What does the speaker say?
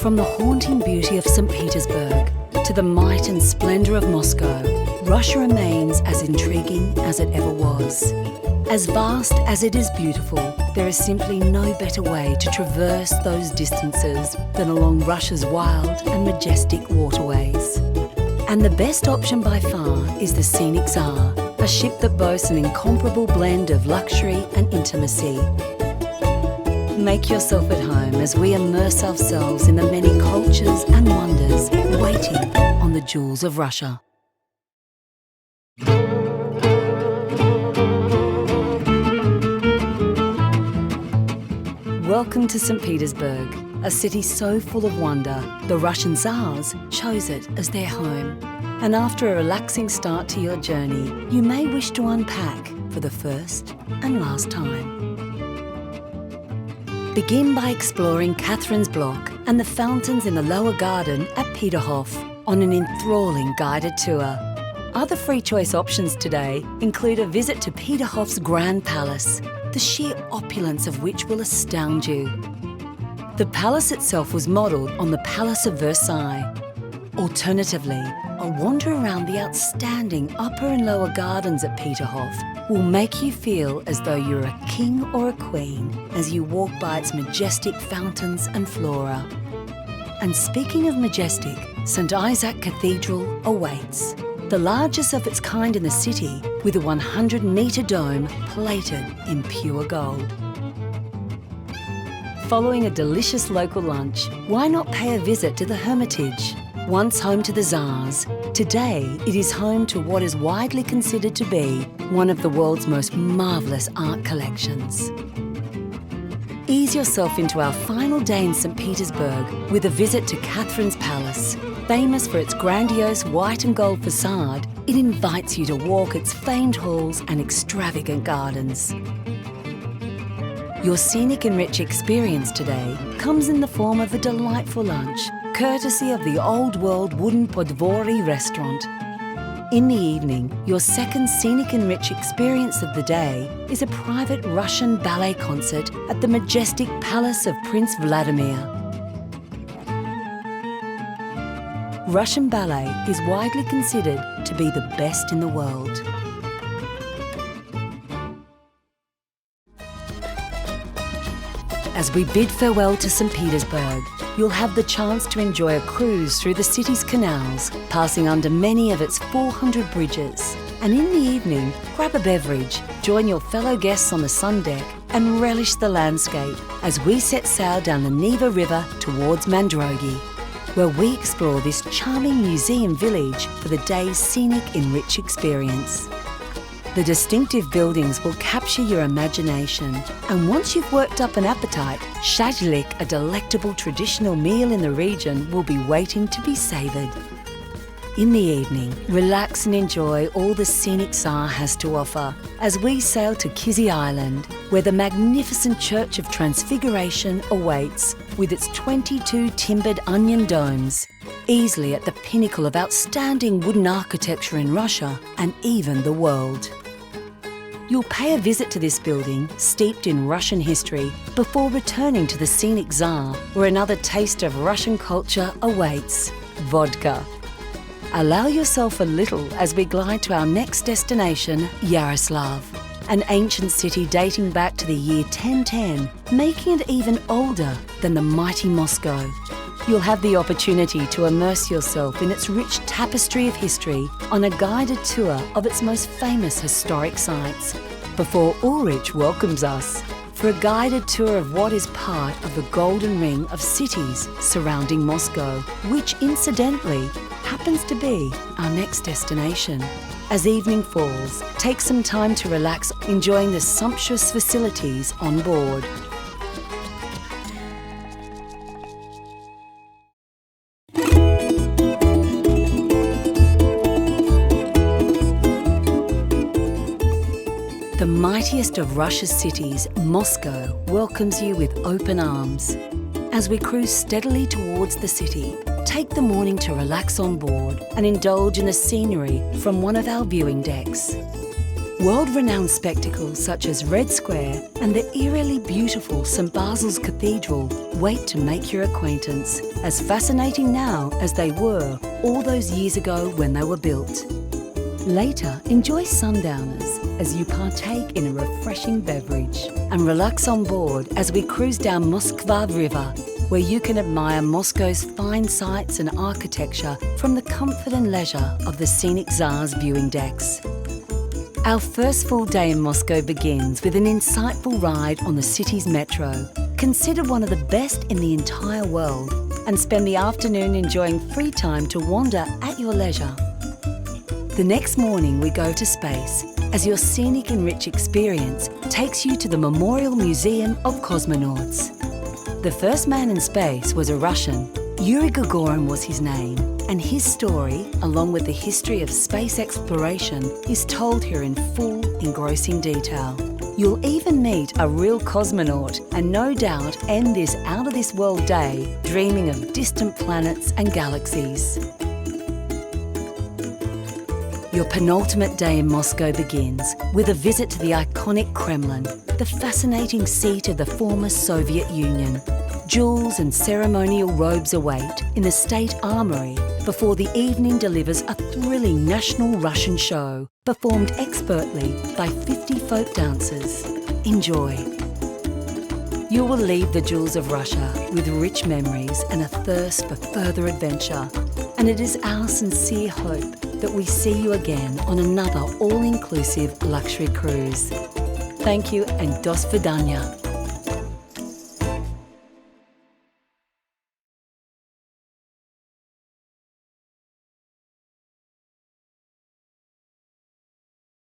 From the haunting beauty of St. Petersburg to the might and splendour of Moscow, Russia remains as intriguing as it ever was. As vast as it is beautiful, there is simply no better way to traverse those distances than along Russia's wild and majestic waterways. And the best option by far is the Scenic, a ship that boasts an incomparable blend of luxury and intimacy. Make yourself at home as we immerse ourselves in the many cultures and wonders waiting on the jewels of Russia. Welcome to St. Petersburg, a city so full of wonder, the Russian Tsars chose it as their home. And after a relaxing start to your journey, you may wish to unpack for the first and last time. Begin by exploring Catherine's Block and the fountains in the lower garden at Peterhof on an enthralling guided tour. Other free choice options today include a visit to Peterhof's Grand Palace, the sheer opulence of which will astound you. The palace itself was modelled on the Palace of Versailles. Alternatively, a wander around the outstanding upper and lower gardens at Peterhof will make you feel as though you're a king or a queen as you walk by its majestic fountains and flora. And speaking of majestic, St. Isaac Cathedral awaits, the largest of its kind in the city, with a 100-metre dome plated in pure gold. Following a delicious local lunch, why not pay a visit to the Hermitage? Once home to the Tsars, today it is home to what is widely considered to be one of the world's most marvellous art collections. Ease yourself into our final day in St. Petersburg with a visit to Catherine's Palace. Famous for its grandiose white and gold facade, it invites you to walk its famed halls and extravagant gardens. Your scenic and rich experience today comes in the form of a delightful lunch, courtesy of the old-world wooden Podvory restaurant. In the evening, your second scenic and rich experience of the day is a private Russian ballet concert at the majestic Palace of Prince Vladimir. Russian ballet is widely considered to be the best in the world. As we bid farewell to St. Petersburg, you'll have the chance to enjoy a cruise through the city's canals, passing under many of its 400 bridges. And in the evening, grab a beverage, join your fellow guests on the sun deck, and relish the landscape as we set sail down the Neva River towards Mandrogi, where we explore this charming museum village for the day's scenic and rich experience. The distinctive buildings will capture your imagination, and once you've worked up an appetite, shazlik, a delectable traditional meal in the region, will be waiting to be savoured. In the evening, relax and enjoy all the Scenic Tsar has to offer as we sail to Kizzy Island, where the magnificent Church of Transfiguration awaits with its 22 timbered onion domes, easily at the pinnacle of outstanding wooden architecture in Russia and even the world. You'll pay a visit to this building, steeped in Russian history, before returning to the Scenic Tsar, where another taste of Russian culture awaits: vodka. Allow yourself a little as we glide to our next destination, Yaroslav, an ancient city dating back to the year 1010, making it even older than the mighty Moscow. You'll have the opportunity to immerse yourself in its rich tapestry of history on a guided tour of its most famous historic sites, before Ulrich welcomes us for a guided tour of what is part of the golden ring of cities surrounding Moscow, which incidentally happens to be our next destination. As evening falls, take some time to relax, enjoying the sumptuous facilities on board. The mightiest of Russia's cities, Moscow, welcomes you with open arms. As we cruise steadily towards the city, take the morning to relax on board and indulge in the scenery from one of our viewing decks. World-renowned spectacles such as Red Square and the eerily beautiful St Basil's Cathedral wait to make your acquaintance, as fascinating now as they were all those years ago when they were built. Later, enjoy sundowners as you partake in a refreshing beverage and relax on board as we cruise down Moskva River, where you can admire Moscow's fine sights and architecture from the comfort and leisure of the Scenic Tsar's viewing decks. Our first full day in Moscow begins with an insightful ride on the city's metro, considered one of the best in the entire world, and spend the afternoon enjoying free time to wander at your leisure. The next morning we go to space, as your scenic and rich experience takes you to the Memorial Museum of Cosmonauts. The first man in space was a Russian. Yuri Gagarin was his name, and his story, along with the history of space exploration, is told here in full, engrossing detail. You'll even meet a real cosmonaut and no doubt end this out-of-this-world day dreaming of distant planets and galaxies. Your penultimate day in Moscow begins with a visit to the iconic Kremlin, the fascinating seat of the former Soviet Union. Jewels and ceremonial robes await in the State Armory before the evening delivers a thrilling national Russian show performed expertly by 50 folk dancers. Enjoy. You will leave the jewels of Russia with rich memories and a thirst for further adventure. And it is our sincere hope that we see you again on another all-inclusive luxury cruise. Thank you and do svidaniya.